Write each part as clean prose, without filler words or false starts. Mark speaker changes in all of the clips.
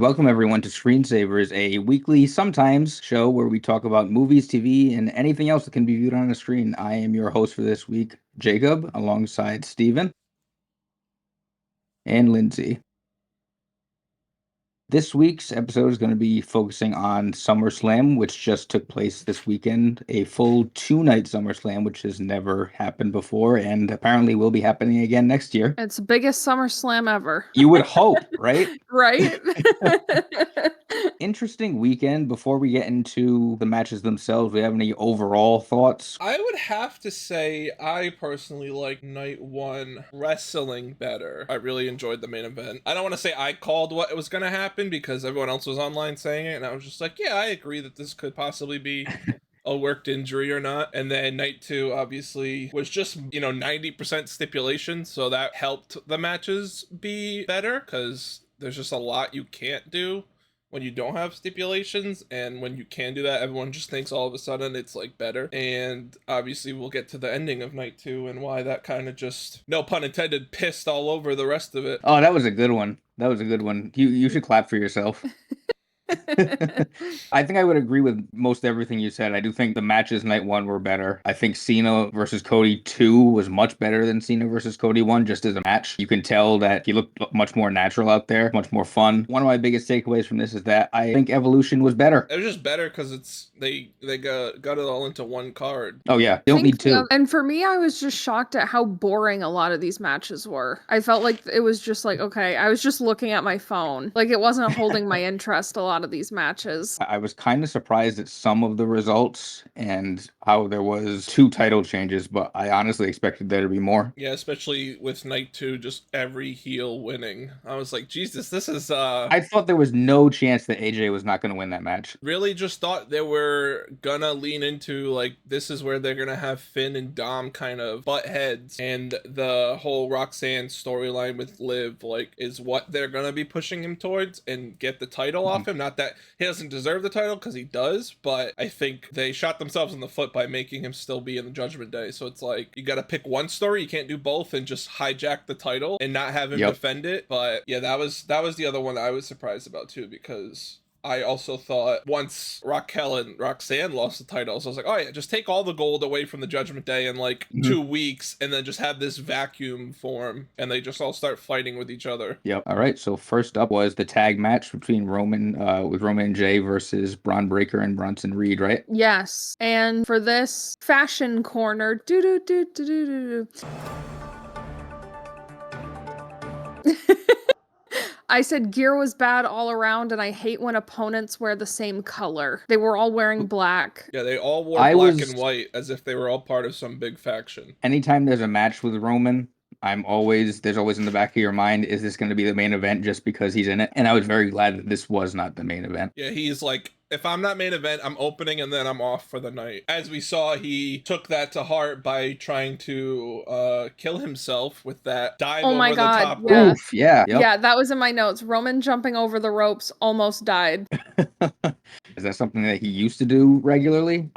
Speaker 1: Welcome everyone to Screensavers, a weekly, sometimes show where we talk about movies, TV, and anything else that can be viewed on a screen. I am your host for this week, Jacob, alongside Steven and Lindsay. This week's episode is going to be focusing on SummerSlam, which just took place this weekend. A full two-night SummerSlam, which has never happened before, and apparently will be happening again next year.
Speaker 2: It's the biggest SummerSlam ever.
Speaker 1: You would hope, right?
Speaker 2: Right?
Speaker 1: Interesting weekend. Before we get into the matches themselves, we have any overall thoughts?
Speaker 3: I would have to say I personally like night one wrestling better. I really enjoyed the main event. I don't want to say I called what was going to happen because everyone else was online saying it, and I was just like, yeah, I agree that this could possibly be a worked injury or not. And then night two obviously was just 90% stipulation, so that helped the matches be better because there's just a lot you can't do when you don't have stipulations, and when you can do that, everyone just thinks all of a sudden it's like better. And obviously we'll get to the ending of night two and why that kind of just, no pun intended, pissed all over the rest of it.
Speaker 1: Oh, that was a good one. That was a good one. You should clap for yourself. I think I would agree with most everything you said. I do think the matches night one were better. I think Cena versus Cody 2 was much better than Cena versus Cody 1 just as a match. You can tell that he looked much more natural out there, much more fun. One of my biggest takeaways from this is that I think Evolution was better.
Speaker 3: It was just better because they got it all into one card.
Speaker 1: Oh yeah, you don't need two.
Speaker 2: And for me, I was just shocked at how boring a lot of these matches were. I felt like it was just like, okay, I was just looking at my phone. Like it wasn't holding my interest a lot of these matches.
Speaker 1: I was kind of surprised at some of the results and how there was 2 title changes, but I honestly expected there to be more.
Speaker 3: Yeah, especially with night two, just every heel winning. I was like, Jesus, this is
Speaker 1: I thought there was no chance that AJ was not going to win that match.
Speaker 3: really just thought they were gonna lean into like this is where they're gonna have Finn and Dom kind of butt heads, and the whole Roxanne storyline with Liv like is what they're gonna be pushing him towards and get the title off him. Not that he doesn't deserve the title, because he does, but I think they shot themselves in the foot by making him still be in the Judgment Day. So it's like you gotta pick one story, you can't do both and just hijack the title and not have him defend it. But yeah, that was the other one I was surprised about too, because I also thought once Raquel and Roxanne lost the titles, I was like, oh yeah, just take all the gold away from the Judgment Day in like 2 weeks and then just have this vacuum form and they just all start fighting with each other.
Speaker 1: Yep. All right. So first up was the tag match between Roman and Jay versus Braun Breaker and Bronson Reed, right?
Speaker 2: Yes. And for this fashion corner, do do do do do do. I said gear was bad all around, and I hate when opponents wear the same color. They were all wearing black.
Speaker 3: Yeah, they all wore black and white as if they were all part of some big faction.
Speaker 1: Anytime there's a match with Roman, there's always in the back of your mind, is this going to be the main event just because he's in it? And I was very glad that this was not the main event.
Speaker 3: Yeah, he's like, if I'm not main event, I'm opening and then I'm off for the night. As we saw, he took that to heart by trying to kill himself with that dive over the top rope.
Speaker 2: Yeah.
Speaker 1: Oof, yeah. Yep.
Speaker 2: Yeah, that was in my notes. Roman jumping over the ropes almost died.
Speaker 1: Is that something that he used to do regularly?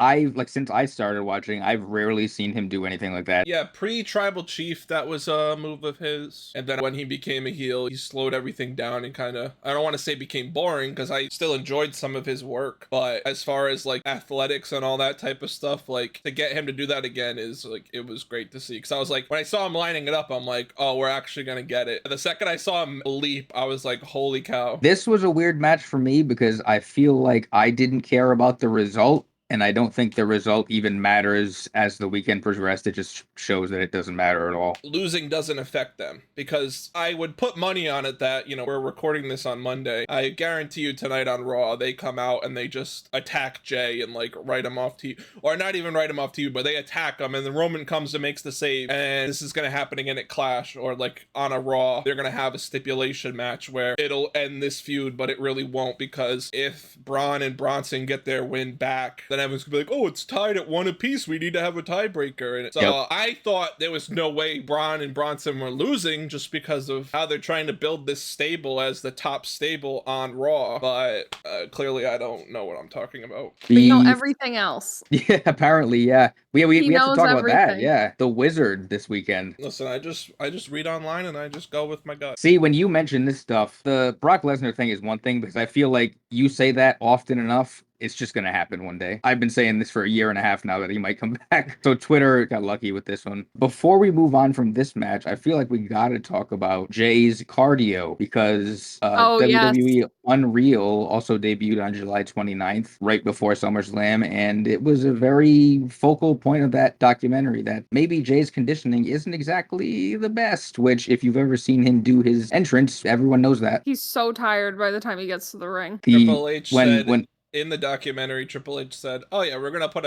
Speaker 1: Since I started watching, I've rarely seen him do anything like that.
Speaker 3: Yeah, pre-Tribal Chief, that was a move of his. And then when he became a heel, he slowed everything down and kind of, I don't want to say became boring, because I still enjoyed some of his work. But as far as like athletics and all that type of stuff, like to get him to do that again is like, it was great to see. Because I was like, when I saw him lining it up, I'm like, oh, we're actually going to get it. The second I saw him leap, I was like, holy cow.
Speaker 1: This was a weird match for me because I feel like I didn't care about the result. And I don't think the result even matters as the weekend progressed. It just shows that it doesn't matter at all.
Speaker 3: Losing doesn't affect them, because I would put money on it that, we're recording this on Monday. I guarantee you tonight on Raw, they come out and they just attack Jay and like write him off to you. Or not even write him off to you, but they attack him and then Roman comes and makes the save. And this is going to happen again at Clash, or like on a Raw. They're going to have a stipulation match where it'll end this feud, but it really won't, because if Braun and Bronson get their win back, then everyone's gonna be like, oh, it's tied at 1 apiece. We need to have a tiebreaker. And so I thought there was no way Braun and Bronson were losing just because of how they're trying to build this stable as the top stable on Raw. But clearly I don't know what I'm talking about.
Speaker 2: But you know everything else.
Speaker 1: Yeah, apparently, yeah. We have to talk about that.
Speaker 2: everything.
Speaker 1: Yeah, the Wizard this weekend.
Speaker 3: Listen, I just read online and I just go with my gut.
Speaker 1: See, when you mention this stuff, the Brock Lesnar thing is one thing because I feel like you say that often enough, it's just going to happen one day. I've been saying this for a year and a half now that he might come back. So Twitter got lucky with this one. Before we move on from this match, I feel like we got to talk about Jay's cardio because WWE Unreal also debuted on July 29th, right before SummerSlam. And it was a very focal point of that documentary that maybe Jay's conditioning isn't exactly the best, which if you've ever seen him do his entrance, everyone knows that.
Speaker 2: He's so tired by the time he gets to the ring.
Speaker 3: Triple H said in the documentary, Triple H said, oh yeah, we're going to put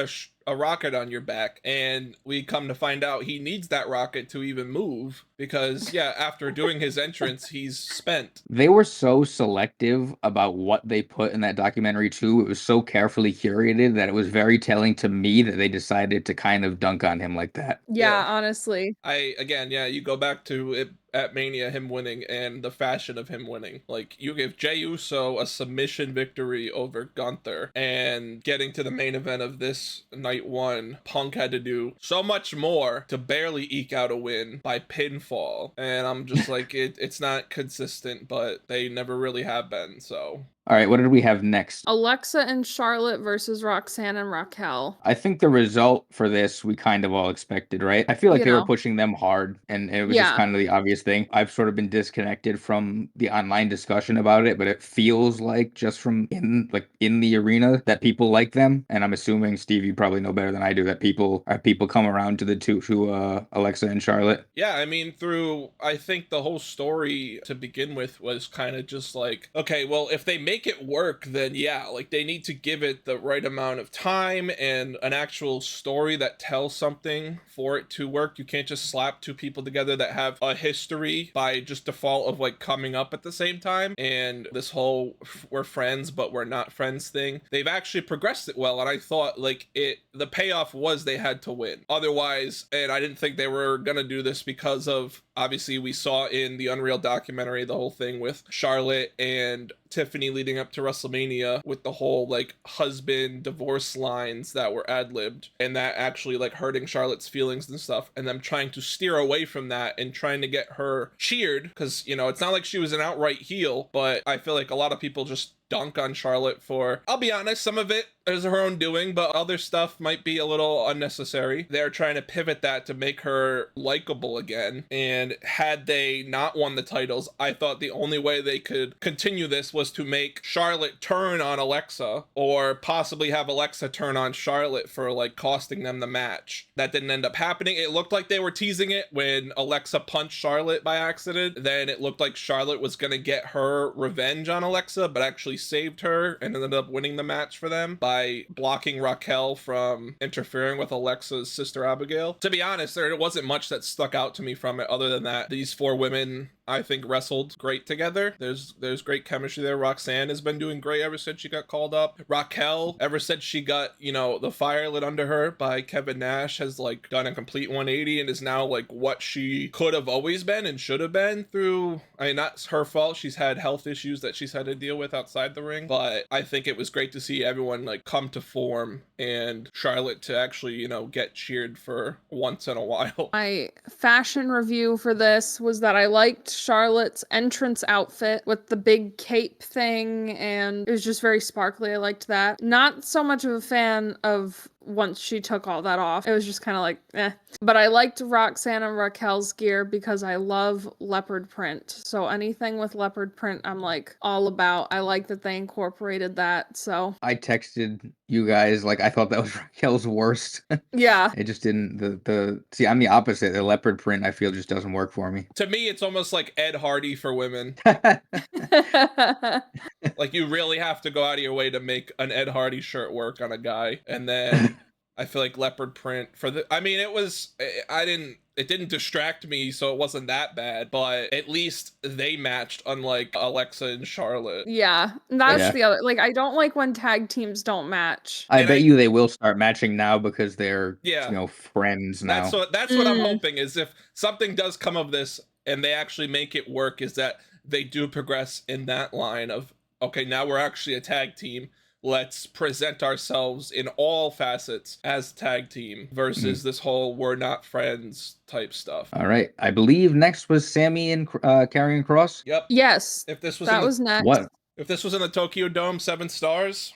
Speaker 3: a rocket on your back. And we come to find out he needs that rocket to even move because, yeah, after doing his entrance, he's spent.
Speaker 1: They were so selective about what they put in that documentary, too. It was so carefully curated that it was very telling to me that they decided to kind of dunk on him like that.
Speaker 2: Yeah. Honestly.
Speaker 3: You go back to it at Mania, him winning and the fashion of him winning. Like, you give Jey Uso a submission victory over Gunther, and getting to the main event of this night one, Punk had to do so much more to barely eke out a win by pinfall. And I'm just like, it's not consistent, but they never really have been, so...
Speaker 1: All right, what did we have next?
Speaker 2: Alexa and Charlotte versus Roxanne and Raquel.
Speaker 1: I think the result for this we kind of all expected, right? I feel like they were pushing them hard, and it was just kind of the obvious thing. I've sort of been disconnected from the online discussion about it, but it feels like just from in the arena that people like them. And I'm assuming, Steve, you probably know better than I do that people come around to the to Alexa and Charlotte.
Speaker 3: Yeah, I mean, I think the whole story to begin with was kind of just like, okay, well, if they make it work, then yeah, like they need to give it the right amount of time and an actual story that tells something for it to work. You can't just slap two people together that have a history by just default of like coming up at the same time. And this whole we're friends but we're not friends thing, they've actually progressed it well, and I thought like the payoff was they had to win otherwise. And I didn't think they were gonna do this because of, obviously we saw in the Unreal documentary the whole thing with Charlotte and Tiffany leading up to WrestleMania with the whole like husband divorce lines that were ad-libbed, and that actually like hurting Charlotte's feelings and stuff, and them trying to steer away from that and trying to get her cheered because, you know, it's not like she was an outright heel, but I feel like a lot of people just dunk on Charlotte for, I'll be honest, some of it is her own doing, but other stuff might be a little unnecessary. They're trying to pivot that to make her likable again, and had they not won the titles, I thought the only way they could continue this was to make Charlotte turn on Alexa, or possibly have Alexa turn on Charlotte for like costing them the match. That didn't end up happening. It looked like they were teasing it when Alexa punched Charlotte by accident. Then it looked like Charlotte was gonna get her revenge on Alexa, but actually saved her and ended up winning the match for them by blocking Raquel from interfering with Alexa's sister Abigail. To be honest, there wasn't much that stuck out to me from it other than that these four women, I think, wrestled great together. There's great chemistry there. Roxanne has been doing great ever since she got called up. Raquel, ever since she got, you know, the fire lit under her by Kevin Nash, has like done a complete 180 and is now like what she could have always been and should have been through. I mean, that's her fault. She's had health issues that she's had to deal with outside the ring, but I think it was great to see everyone like come to form and Charlotte to actually, you know, get cheered for once in a while.
Speaker 2: My fashion review for this was that I liked Charlotte's entrance outfit with the big cape thing, and it was just very sparkly. I liked that. Not so much of a fan of once she took all that off. It was just kind of like, eh. But I liked Roxanne and Raquel's gear because I love leopard print. So anything with leopard print, I'm like all about. I like that they incorporated that. So
Speaker 1: I texted you guys like I thought that was Raquel's worst.
Speaker 2: Yeah.
Speaker 1: It just didn't. See, I'm the opposite. The leopard print I feel just doesn't work for me.
Speaker 3: To me, it's almost like Ed Hardy for women. Like you really have to go out of your way to make an Ed Hardy shirt work on a guy, and then I feel like leopard print for the, I mean, it didn't distract me, so it wasn't that bad, but at least they matched, unlike Alexa and Charlotte.
Speaker 2: Yeah, that's
Speaker 1: Yeah.
Speaker 2: the other. Like, I don't like when tag teams don't match.
Speaker 1: I
Speaker 3: And
Speaker 1: bet you they will start matching now because they're,
Speaker 3: yeah,
Speaker 1: friends now.
Speaker 3: that's what I'm hoping, is if something does come of this and they actually make it work, is that they do progress in that line of, okay, now we're actually a tag team. Let's present ourselves in all facets as tag team versus this whole we're not friends type stuff.
Speaker 1: All right. I believe next was Sammy and Karrion Kross.
Speaker 3: Yep.
Speaker 2: Yes,
Speaker 3: If this was
Speaker 2: that was next.
Speaker 1: What?
Speaker 3: if this was in the Tokyo Dome, 7 stars.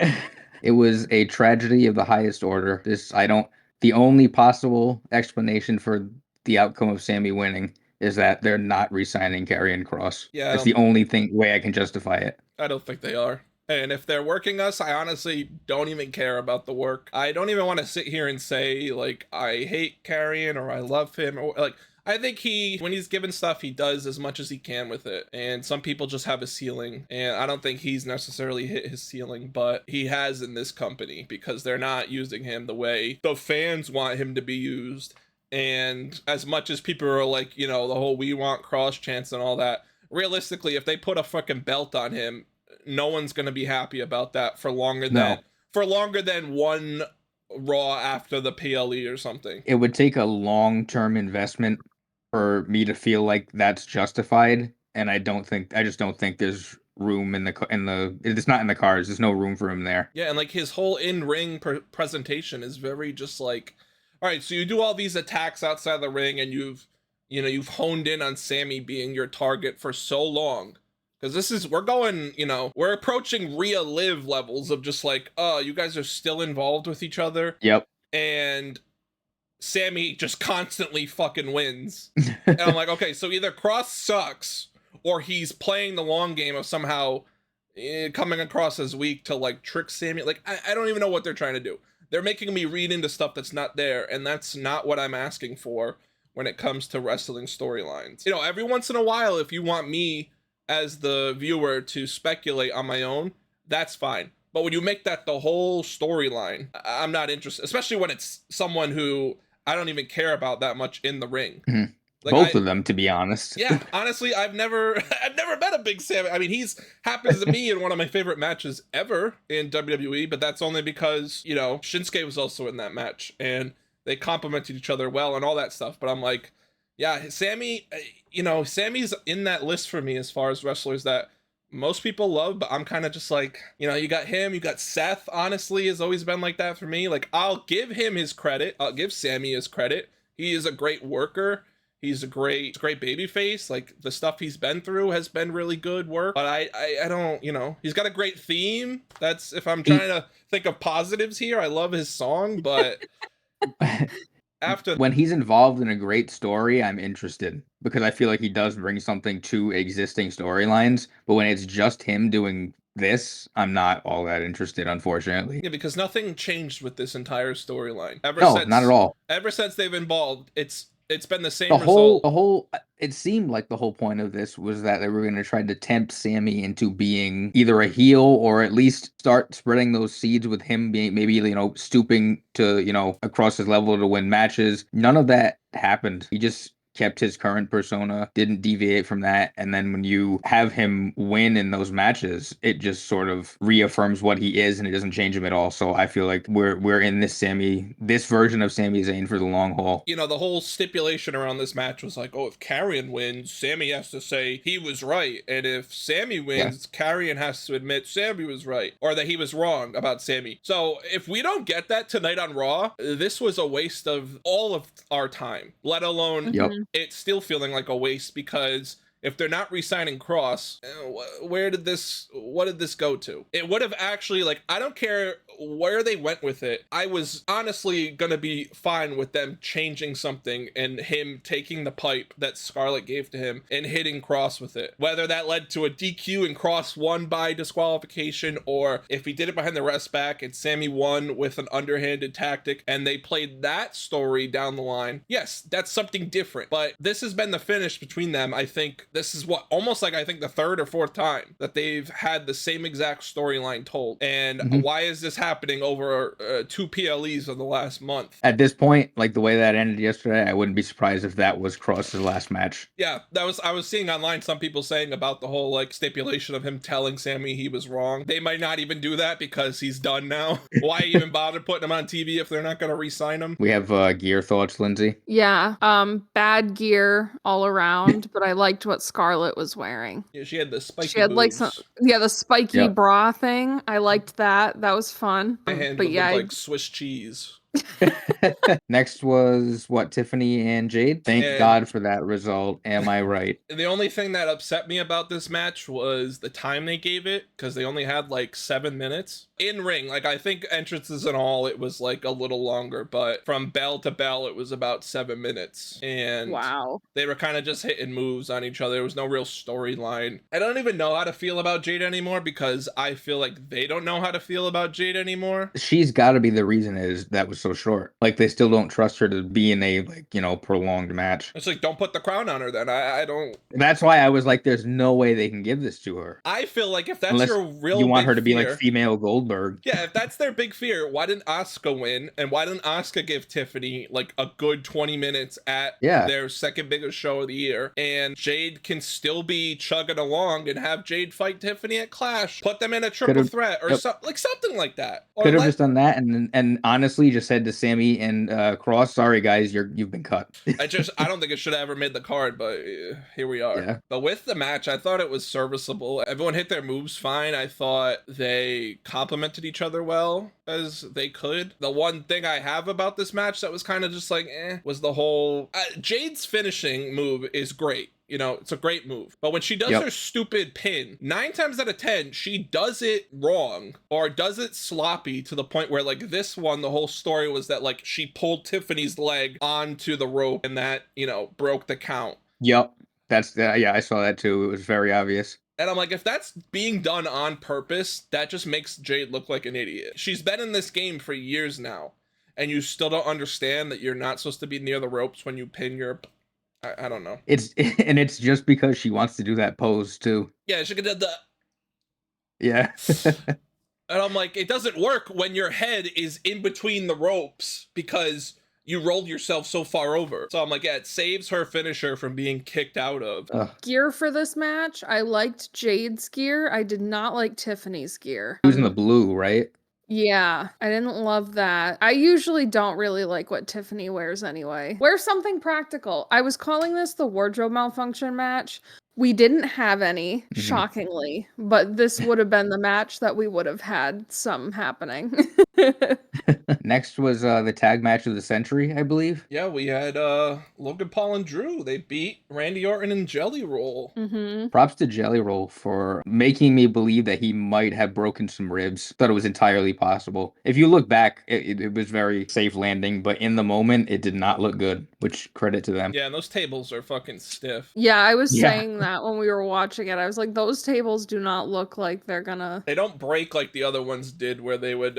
Speaker 1: It was a tragedy of the highest order. The only possible explanation for the outcome of Sammy winning is that they're not re-signing Karrion Kross.
Speaker 3: Yeah,
Speaker 1: It's the only way I can justify it.
Speaker 3: I don't think they are. And if they're working us, I honestly don't even care about the work. I don't even want to sit here and say, like, I hate Karrion or I love him. Or, like, I think when he's given stuff, he does as much as he can with it. And some people just have a ceiling. And I don't think he's necessarily hit his ceiling, but he has in this company because they're not using him the way the fans want him to be used. And as much as people are like, the whole we want Cross chants and all that, realistically, if they put a fucking belt on him, no one's going to be happy about that for longer than one Raw after the PLE or something.
Speaker 1: It would take a long-term investment for me to feel like that's justified, and I just don't think there's room it's not in the cards. There's no room for him there.
Speaker 3: Yeah, and like his whole in-ring presentation is very just like, all right, so you do all these attacks outside the ring and you've honed in on Sammy being your target for so long. Because we're approaching Rhea Liv levels of just like, oh, you guys are still involved with each other.
Speaker 1: Yep.
Speaker 3: And Sammy just constantly fucking wins. And I'm like, okay, so either Cross sucks or he's playing the long game of somehow coming across as weak to like trick Sammy. Like, I don't even know what they're trying to do. They're making me read into stuff that's not there. And that's not what I'm asking for when it comes to wrestling storylines. Every once in a while, if you want me as the viewer to speculate on my own, that's fine. But when you make that the whole storyline, I'm not interested, especially when it's someone who I don't even care about that much in the ring.
Speaker 1: Mm-hmm.
Speaker 3: Like
Speaker 1: both of them, to be honest.
Speaker 3: Yeah, honestly, I've never met a big Sammy. I mean, he's happens to me in one of my favorite matches ever in WWE, but that's only because, Shinsuke was also in that match and they complimented each other well and all that stuff. But I'm like, yeah, Sammy, Sammy's in that list for me as far as wrestlers that most people love, but I'm kind of just like, you got him, you got Seth, honestly, has always been like that for me. Like, I'll give him his credit. I'll give Sammy his credit. He is a great worker. He's a great babyface. Like, the stuff he's been through has been really good work. But I don't, he's got a great theme. That's, if I'm trying to think of positives here, I love his song, but...
Speaker 1: When he's involved in a great story, I'm interested because I feel like he does bring something to existing storylines. But when it's just him doing this, I'm not all that interested, unfortunately.
Speaker 3: Yeah, because nothing changed with this entire storyline.
Speaker 1: Not at all.
Speaker 3: Ever since they've involved, it's been the same
Speaker 1: result. It seemed like the whole point of this was that they were going to try to tempt Sammy into being either a heel or at least start spreading those seeds with him being maybe, stooping to, across his level to win matches. None of that happened. He just kept his current persona, didn't deviate from that. And then when you have him win in those matches, it just sort of reaffirms what he is and it doesn't change him at all. So I feel like we're in this version of Sami Zayn for the long haul.
Speaker 3: The whole stipulation around this match was like, oh, if Karrion wins, Sammy has to say he was right. And if Sammy wins, Karrion has to admit Sammy was right or that he was wrong about Sammy. So if we don't get that tonight on Raw, this was a waste of all of our time, let alone it's still feeling like a waste because if they're not re-signing Cross, what did this go to? It would have actually, like, I don't care where they went with it. I was honestly gonna be fine with them changing something and him taking the pipe that Scarlett gave to him and hitting Cross with it. Whether that led to a DQ and Cross won by disqualification, or if he did it behind the rest back and Sammy won with an underhanded tactic and they played that story down the line. Yes, that's something different. But this has been the finish between them. I think this is almost like I think the third or fourth time that they've had the same exact storyline told. And why is this happening? happening over 2 PLEs in the last month.
Speaker 1: At this point, like the way that ended yesterday, I wouldn't be surprised if that was Cross's last match.
Speaker 3: Yeah, I was seeing online some people saying about the whole like stipulation of him telling Sammy he was wrong. They might not even do that because he's done now. Why even bother putting him on TV if they're not going to re-sign him?
Speaker 1: We have gear thoughts, Lindsay.
Speaker 2: Yeah, bad gear all around, but I liked what Scarlett was wearing.
Speaker 3: Yeah, she had the spiky
Speaker 2: She had like
Speaker 3: boobs.
Speaker 2: the spiky
Speaker 1: Yep.
Speaker 2: bra thing. I liked that. That was fun.
Speaker 3: My hand
Speaker 2: But
Speaker 3: would
Speaker 2: yeah,
Speaker 3: look like Swiss cheese.
Speaker 1: Next was what, Tiffany and Jade? Thank
Speaker 3: And-
Speaker 1: God for that result. Am I right?
Speaker 3: The only thing that upset me about this match was the time they gave it, because they only had like 7 minutes. In ring, like I think entrances and all, it was like a little longer, but from bell to bell, it was about 7 minutes. And
Speaker 2: wow.
Speaker 3: they were kind of just hitting moves on each other. There was no real storyline. I don't even know how to feel about Jade anymore because I feel like they don't know how to feel about Jade anymore.
Speaker 1: She's got to be the reason is that was so short. Like they still don't trust her to be in a prolonged match.
Speaker 3: It's like, don't put the crown on her then. I don't.
Speaker 1: That's why I was like, there's no way they can give this to her.
Speaker 3: I feel like if that's
Speaker 1: Unless
Speaker 3: your real
Speaker 1: you want
Speaker 3: big
Speaker 1: her to be
Speaker 3: fear,
Speaker 1: like female Goldberg.
Speaker 3: yeah, if that's their big fear, why didn't Asuka win? And why didn't Asuka give Tiffany like a good 20 minutes at their second biggest show of the year? And Jade can still be chugging along and have Jade fight Tiffany at Clash. Put them in a triple threat or something like that. Or
Speaker 1: Could have just done that and honestly just said to Sammy and Cross, sorry guys, you've been cut.
Speaker 3: I don't think it should have ever made the card, but here we are.
Speaker 1: Yeah.
Speaker 3: But with the match, I thought it was serviceable. Everyone hit their moves fine. I thought they complemented each other well as they could. The one thing I have about this match that was kind of just like was the whole Jade's finishing move is great. You know, it's a great move. But when she does her stupid pin, 9 times out of 10, she does it wrong or does it sloppy to the point where, like, this one, the whole story was that, like, she pulled Tiffany's leg onto the rope and that, broke the count.
Speaker 1: Yep. Yeah, I saw that too. It was very obvious.
Speaker 3: And I'm like, if that's being done on purpose, that just makes Jade look like an idiot. She's been in this game for years now, and you still don't understand that you're not supposed to be near the ropes when you pin your... I don't know.
Speaker 1: It's just because she wants to do that pose too.
Speaker 3: Yeah, she could do the...
Speaker 1: Yeah.
Speaker 3: And I'm like, it doesn't work when your head is in between the ropes because you rolled yourself so far over. So I'm like, yeah, it saves her finisher from being kicked out of.
Speaker 2: Gear for this match, I liked Jade's gear. I did not like Tiffany's gear.
Speaker 1: He was in the blue, right?
Speaker 2: Yeah, I didn't love that. I usually don't really like what Tiffany wears anyway. Wear something practical. I was calling this the wardrobe malfunction match. We didn't have any, shockingly, but this would have been the match that we would have had some happening.
Speaker 1: Next was the tag match of the century, I believe.
Speaker 3: Yeah, we had Logan Paul and Drew. They beat Randy Orton and Jelly Roll.
Speaker 1: Props to Jelly Roll for making me believe that he might have broken some ribs. Thought it was entirely possible. If you look back, it was very safe landing, but in the moment, it did not look good, which credit to them.
Speaker 3: Yeah, and those tables are fucking stiff.
Speaker 2: Yeah, I was saying that when we were watching it. I was like, those tables do not look like they're gonna...
Speaker 3: They don't break like the other ones did where they would,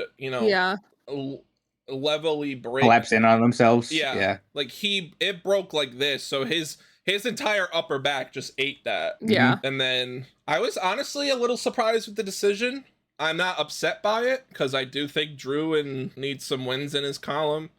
Speaker 3: levelly break.
Speaker 1: Collapse in on themselves.
Speaker 3: Yeah. Like it broke like this, so his entire upper back just ate that.
Speaker 2: Yeah.
Speaker 3: And then I was honestly a little surprised with the decision. I'm not upset by it because I do think Drew needs some wins in his column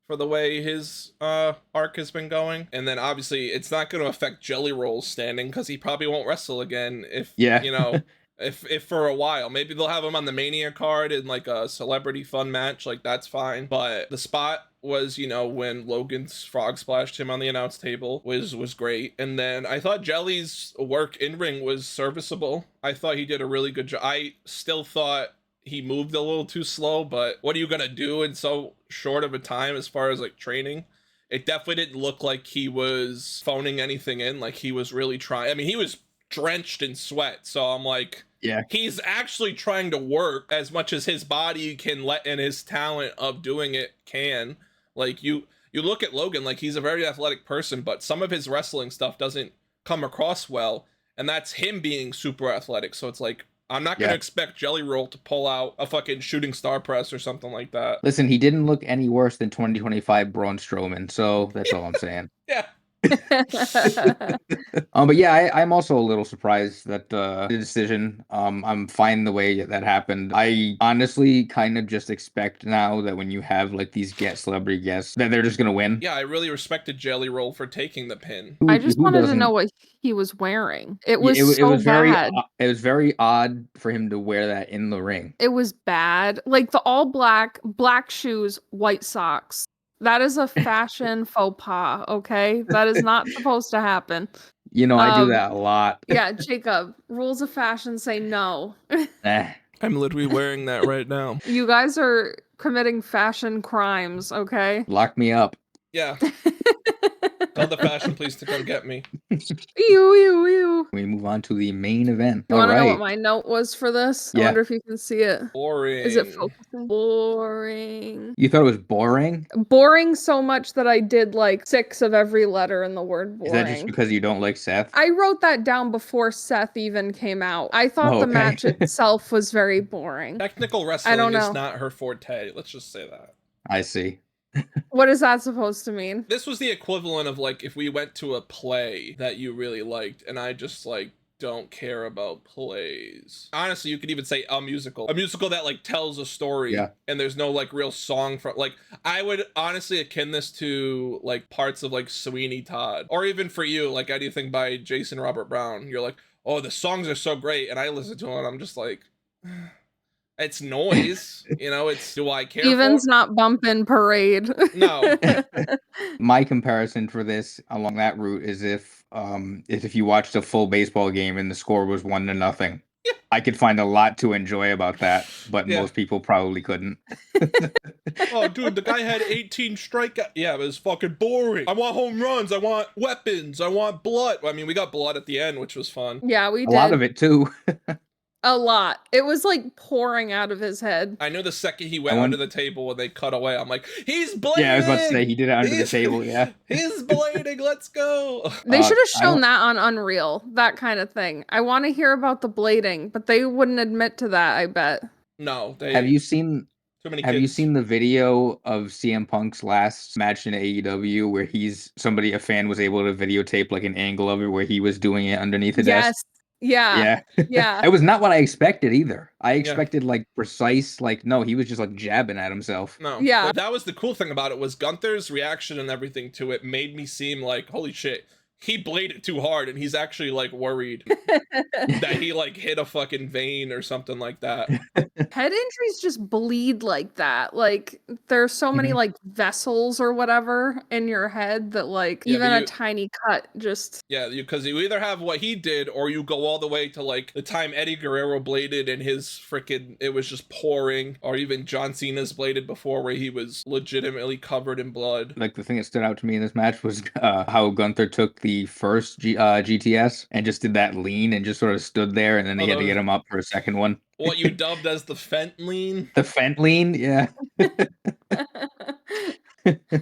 Speaker 3: for the way his arc has been going. And then obviously it's not going to affect Jelly Roll's standing because he probably won't wrestle again if if for a while. Maybe they'll have him on the Mania card in like a celebrity fun match, like that's fine. But the spot was, when Logan's frog splashed him on the announce table was great. And then I thought Jelly's work in ring was serviceable. I thought he did a really good job. I still thought he moved a little too slow, but what are you gonna do in so short of a time as far as like training? It definitely didn't look like he was phoning anything in, like he was really trying. I mean, he was drenched in sweat, so I'm like,
Speaker 1: yeah,
Speaker 3: he's actually trying to work as much as his body can let and his talent of doing it can. Like you look at Logan, like he's a very athletic person, but some of his wrestling stuff doesn't come across well, and that's him being super athletic. So it's like, I'm not going to expect Jelly Roll to pull out a fucking shooting star press or something like that.
Speaker 1: Listen, he didn't look any worse than 2025 Braun Strowman, so that's all I'm saying.
Speaker 3: Yeah.
Speaker 1: But yeah, I'm also a little surprised that the decision. I'm fine the way that happened. I honestly kind of just expect now that when you have like these celebrity guests, that they're just gonna win.
Speaker 3: Yeah, I really respected Jelly Roll for taking the pin.
Speaker 2: I just
Speaker 1: Who
Speaker 2: wanted to know
Speaker 1: doesn't?
Speaker 2: what he was wearing. It
Speaker 1: Yeah,
Speaker 2: was
Speaker 1: it
Speaker 2: so
Speaker 1: was very
Speaker 2: bad.
Speaker 1: it was very odd for him to wear that in the ring.
Speaker 2: It was bad. Like the all black shoes, white socks. That is a fashion faux pas, okay? That is not supposed to happen.
Speaker 1: You know, I do
Speaker 2: Um,
Speaker 1: that a lot.
Speaker 2: yeah, Jacob, rules of fashion say no.
Speaker 1: Eh,
Speaker 3: I'm literally wearing that right now.
Speaker 2: You guys are committing fashion crimes, okay?
Speaker 1: lock me up.
Speaker 3: Yeah, tell the fashion police to come get me.
Speaker 2: Ew, ew, ew.
Speaker 1: We move on to the main event.
Speaker 2: You
Speaker 1: All
Speaker 2: want to know what
Speaker 1: right.
Speaker 2: my note was for this? I
Speaker 1: Yeah.
Speaker 2: wonder if you can see it.
Speaker 3: Boring.
Speaker 2: Is it focusing? Boring.
Speaker 1: You thought it was boring?
Speaker 2: Boring so much that I did like 6 of every letter in the word
Speaker 1: Is that just
Speaker 2: boring.
Speaker 1: because you don't like Seth?
Speaker 2: I wrote that down before Seth even came out. I thought
Speaker 1: Oh,
Speaker 2: the
Speaker 1: okay.
Speaker 2: match itself was very boring.
Speaker 3: Technical
Speaker 2: I
Speaker 3: wrestling
Speaker 2: don't
Speaker 3: is
Speaker 2: know.
Speaker 3: not her forte. Let's just say that.
Speaker 1: I see.
Speaker 2: What is that supposed to mean?
Speaker 3: This was the equivalent of like if we went to a play that you really liked and I just like don't care about plays. Honestly, you could even say a musical that like tells a story.
Speaker 1: Yeah.
Speaker 3: And there's no like real song from like I would honestly akin this to like parts of like Sweeney Todd, or even for you like anything by Jason Robert Brown. You're like, oh, the songs are so great, and I listen to it and I'm just like, it's noise, you know. It's do I care?
Speaker 2: Steven's not bumping parade.
Speaker 3: No.
Speaker 1: My comparison for this along that route is if you watched a full baseball game and the score was 1-0.
Speaker 3: Yeah.
Speaker 1: I could find a lot to enjoy about that, but
Speaker 3: Yeah.
Speaker 1: most people probably couldn't.
Speaker 3: Oh, dude, the guy had 18 strikeouts. Yeah, it was fucking boring. I want home runs. I want weapons. I want blood. I mean, we got blood at the end, which was fun.
Speaker 2: Yeah, we
Speaker 1: A
Speaker 2: did.
Speaker 1: lot of it too.
Speaker 2: A lot. It was like pouring out of his head.
Speaker 3: I knew the second he went under the table when they cut away, I'm like, he's bleeding.
Speaker 1: Yeah, I was about to say he did it under the table. Yeah,
Speaker 3: he's bleeding. Let's go.
Speaker 2: They should have
Speaker 1: I
Speaker 2: shown
Speaker 1: don't-
Speaker 2: that on Unreal, that kind of thing. I want to hear about the blading, but they wouldn't admit to that, I bet.
Speaker 3: No, they
Speaker 1: Have you seen
Speaker 3: too many
Speaker 1: Have you
Speaker 3: kids.
Speaker 1: seen the video of CM Punk's last match in AEW where a fan was able to videotape like an angle of it where he was doing it underneath a
Speaker 2: Yes.
Speaker 1: desk?
Speaker 2: Yeah.
Speaker 1: Yeah.
Speaker 2: Yeah.
Speaker 1: It was not what I expected either. I
Speaker 3: Yeah.
Speaker 1: expected like precise, like no, he was just like jabbing at himself.
Speaker 3: No.
Speaker 2: Yeah.
Speaker 3: But that was the cool thing about it was Gunther's reaction and everything to it made me seem like, holy shit, he bladed too hard and he's actually like worried that he like hit a fucking vein or something like that.
Speaker 2: Head injuries just bleed like that. Like there's so many
Speaker 1: Mhm.
Speaker 2: like vessels or whatever in your head that like
Speaker 3: Yeah,
Speaker 2: even
Speaker 3: but
Speaker 2: a
Speaker 3: you-
Speaker 2: tiny cut just
Speaker 3: Yeah, because you either have what he did or you go all the way to like the time Eddie Guerrero bladed and his freaking it was just pouring, or even John Cena's bladed before where he was legitimately covered in blood.
Speaker 1: Like the thing that stood out to me in this match was how Gunther took the first GTS and just did that lean and just sort of stood there, and then he had to get him up for a second one.
Speaker 3: What you dubbed as the Fent lean.
Speaker 1: The Fent lean, yeah.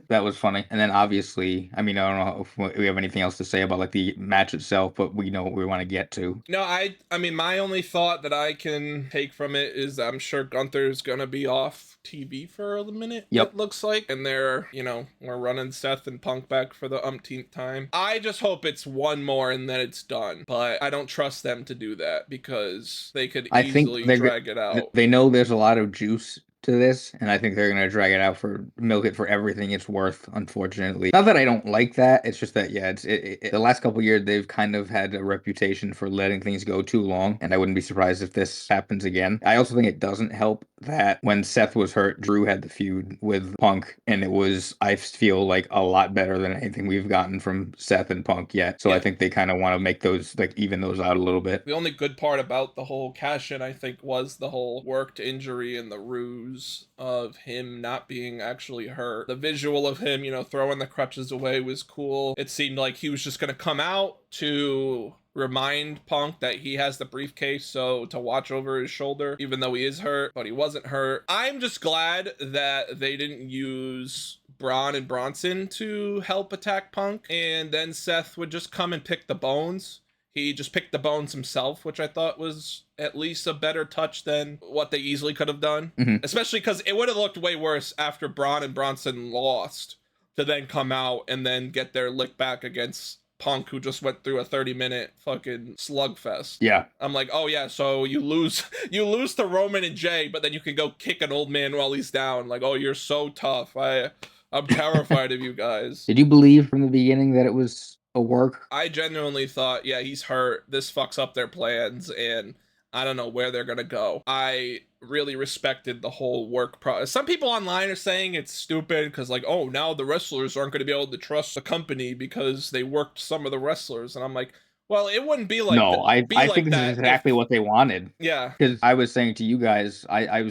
Speaker 1: That was funny. And then obviously, I mean, I don't know if we have anything else to say about like the match itself, but we know what we want to get to.
Speaker 3: No, I mean, my only thought that I can take from it is I'm sure Gunther's gonna be off TV for a minute.
Speaker 1: Yep.
Speaker 3: It looks like, and they're, you know, we're running Seth and Punk back for the umpteenth time. I just hope it's one more and then it's done. But I don't trust them to do that because they could
Speaker 1: I think
Speaker 3: easily
Speaker 1: they're
Speaker 3: drag it out.
Speaker 1: They know there's a lot of juice to this, and I think they're gonna drag it out milk it for everything it's worth. Unfortunately, not that I don't like that. It's just that yeah, the last couple years they've kind of had a reputation for letting things go too long, and I wouldn't be surprised if this happens again. I also think it doesn't help that when Seth was hurt, Drew had the feud with Punk, and it was I feel like a lot better than anything we've gotten from Seth and Punk yet. So
Speaker 3: Yeah.
Speaker 1: I think they kind of want to make those like even those out a little bit.
Speaker 3: The only good part about the whole cash-in, I think, was the whole worked injury and the ruse of him not being actually hurt. The visual of him, you know, throwing the crutches away was cool. It seemed like he was just going to come out to remind Punk that he has the briefcase, so to watch over his shoulder, even though he is hurt, but he wasn't hurt. I'm just glad that they didn't use Braun and Bronson to help attack Punk, and then Seth would just come and pick the bones. He just picked the bones himself, which I thought was at least a better touch than what they easily could have done.
Speaker 1: Mhm.
Speaker 3: Especially because it would have looked way worse after Braun and Bronson lost to then come out and then get their lick back against Punk, who just went through a 30-minute fucking slugfest.
Speaker 1: Yeah.
Speaker 3: I'm like, oh yeah, so you lose to Roman and Jay, but then you can go kick an old man while he's down. Like, oh, you're so tough. I'm terrified of you guys.
Speaker 1: Did you believe from the beginning that it was a work?
Speaker 3: I genuinely thought, yeah, he's hurt. This fucks up their plans, and I don't know where they're gonna go. I really respected the whole work process. Some people online are saying it's stupid because, like, oh, now the wrestlers aren't going to be able to trust the company because they worked some of the wrestlers, and I'm like, well, it wouldn't be like
Speaker 1: No, I think this is exactly what they wanted.
Speaker 3: Yeah,
Speaker 1: because I was saying to you guys, I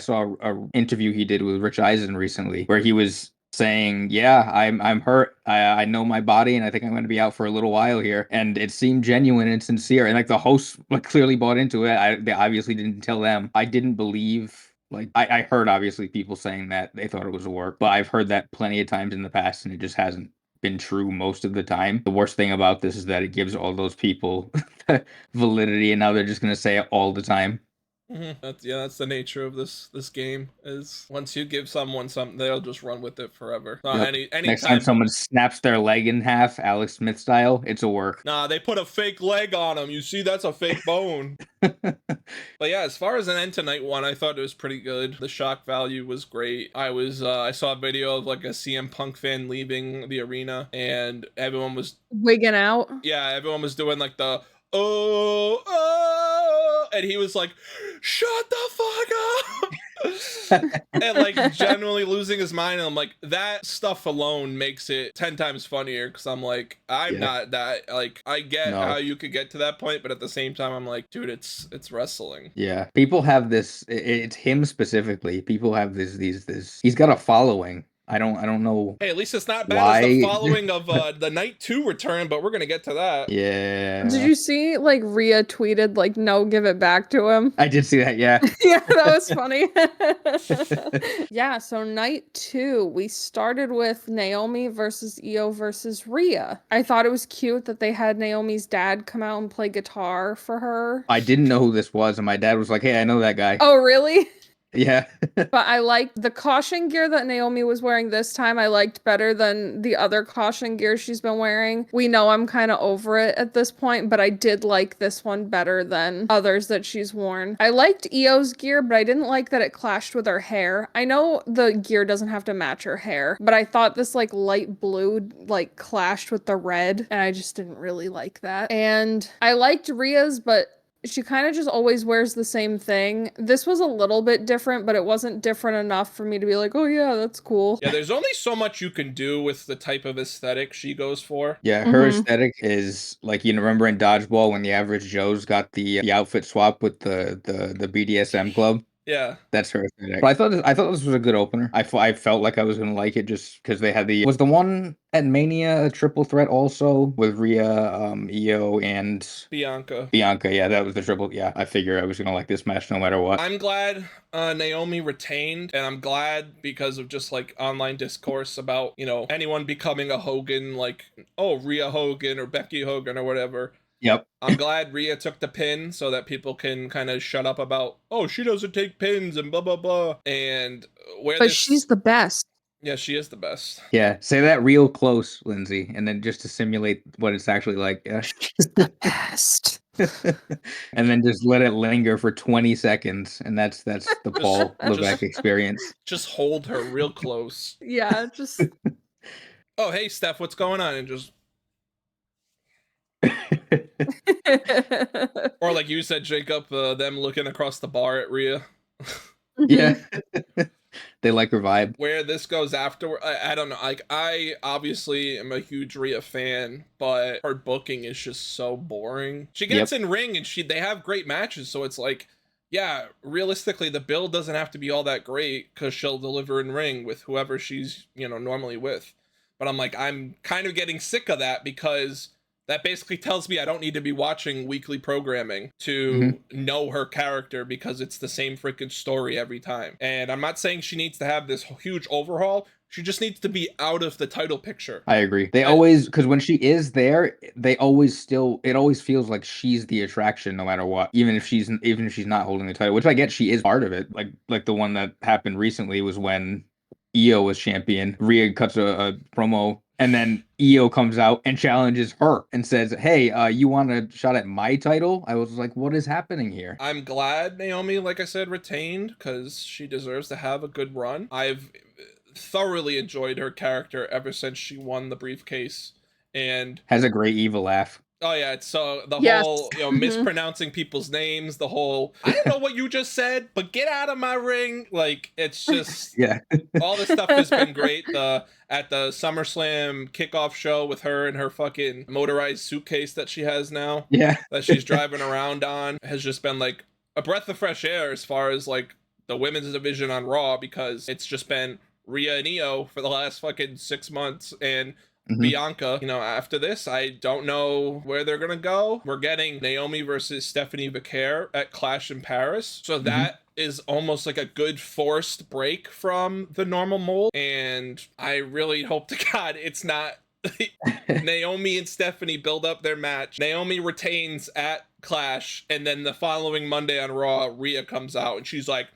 Speaker 1: saw a interview he did with Rich Eisen recently where he was saying, yeah, I'm hurt. I know my body, and I think I'm going to be out for a little while here. And it seemed genuine and sincere, and like the hosts like clearly bought into it. They obviously didn't tell them. I didn't believe. Like I heard obviously people saying that they thought it was a work, but I've heard that plenty of times in the past, and it just hasn't been true most of the time. The worst thing about this is that it gives all those people validity, and now they're just going to say it all the time.
Speaker 3: That's the nature of this game. Is once you give someone something, they'll just run with it forever.
Speaker 1: Next time someone snaps their leg in half, Alex Smith style, it's a work.
Speaker 3: Nah, they put a fake leg on him. You see, that's a fake bone. But yeah, as far as an end to night one, I thought it was pretty good. The shock value was great. I saw a video of like a CM Punk fan leaving the arena, and everyone was
Speaker 2: wigging out.
Speaker 3: Yeah, everyone was doing like the oh, and he was like, shut the fuck up. And like genuinely losing his mind, and I'm like, that stuff alone makes it 10 times funnier, because I'm like, I'm not that, like, I get how you could get to that point, but at the same time I'm like, dude, it's wrestling.
Speaker 1: Yeah, people have this, it's him specifically, people have this he's got a following. I don't know.
Speaker 3: Hey, at least it's not bad as the following of the Night 2 return, but we're gonna get to that.
Speaker 1: Yeah.
Speaker 2: Did you see, like, Rhea tweeted, like, no, give it back to him?
Speaker 1: I did see that, yeah.
Speaker 2: Yeah, that was funny. Yeah, so Night 2, we started with Naomi versus Io versus Rhea. I thought it was cute that they had Naomi's dad come out and play guitar for her.
Speaker 1: I didn't know who this was, and my dad was like, hey, I know that guy.
Speaker 2: Oh, really?
Speaker 1: Yeah.
Speaker 2: But I liked the caution gear that Naomi was wearing this time. I liked better than the other caution gear she's been wearing. We know I'm kind of over it at this point, but I did like this one better than others that she's worn. I liked Io's gear, but I didn't like that it clashed with her hair. I know the gear doesn't have to match her hair, but I thought this like light blue like clashed with the red, and I just didn't really like that. And I liked Rhea's, but she kind of just always wears the same thing. This was a little bit different, but it wasn't different enough for me to be like, oh yeah, that's cool.
Speaker 3: Yeah, there's only so much you can do with the type of aesthetic she goes for.
Speaker 1: Yeah, her aesthetic is like, you know, remember in Dodgeball when the Average Joe's got the outfit swap with the BDSM club?
Speaker 3: Yeah,
Speaker 1: that's her aesthetic. But I thought this was a good opener. I felt like I was gonna like it just because they had was the one at Mania a triple threat also with Rhea, Io, and
Speaker 3: Bianca.
Speaker 1: Yeah, that was the triple. Yeah, I figure I was gonna like this match no matter what.
Speaker 3: I'm glad Naomi retained, and I'm glad because of just like online discourse about, you know, anyone becoming a Hogan, like, oh, Rhea Hogan or Becky Hogan or whatever.
Speaker 1: Yep.
Speaker 3: I'm glad Rhea took the pin so that people can kind of shut up about, oh, she doesn't take pins and blah, blah, blah. And
Speaker 2: but she's the best.
Speaker 3: Yeah, she is the best.
Speaker 1: Yeah, say that real close, Lindsay, and then just to simulate what it's actually like. Yeah.
Speaker 2: She's the best.
Speaker 1: And then just let it linger for 20 seconds, and that's the Paul Levesque experience.
Speaker 3: Just hold her real close.
Speaker 2: Yeah, just.
Speaker 3: Oh, hey, Steph, what's going on? And just. Or like you said, Jacob, them looking across the bar at Rhea.
Speaker 1: Yeah. They like her vibe.
Speaker 3: Where this goes afterward, I don't know. Like, I obviously am a huge Rhea fan, but her booking is just so boring. She gets in ring and they have great matches, so it's like, yeah, realistically, the build doesn't have to be all that great because she'll deliver in ring with whoever she's, you know, normally with. But I'm like, I'm kind of getting sick of that because that basically tells me I don't need to be watching weekly programming to know her character because it's the same freaking story every time. And I'm not saying she needs to have this huge overhaul. She just needs to be out of the title picture.
Speaker 1: I agree. They always, because when she is there, it always feels like she's the attraction no matter what. Even if she's not holding the title, which I get she is part of it. Like the one that happened recently was when Io was champion. Rhea cuts a promo, and then Io comes out and challenges her and says, "Hey, you want a shot at my title?" I was like, "What is happening here?"
Speaker 3: I'm glad Naomi, like I said, retained because she deserves to have a good run. I've thoroughly enjoyed her character ever since she won the briefcase. And
Speaker 1: Has a great evil laugh.
Speaker 3: oh yeah, it's so the
Speaker 2: Yes.
Speaker 3: whole, mispronouncing people's names, the whole I don't know what you just said, but get out of my ring. Like, it's just
Speaker 1: Yeah.
Speaker 3: all this stuff has been great. At the SummerSlam kickoff show with her and her fucking motorized suitcase that she has now,
Speaker 1: Yeah.
Speaker 3: that she's driving around on, has just been like a breath of fresh air as far as like the women's division on Raw, because it's just been Rhea and Io for the last fucking 6 months, and Bianca. After this, I don't know where they're gonna go. We're getting Naomi versus Stephanie Vicaire at Clash in Paris, so that is almost like a good forced break from the normal mold, and I really hope to God it's not. Naomi and Stephanie build up their match. Naomi retains at Clash, and then the following Monday on Raw, Rhea comes out and she's like,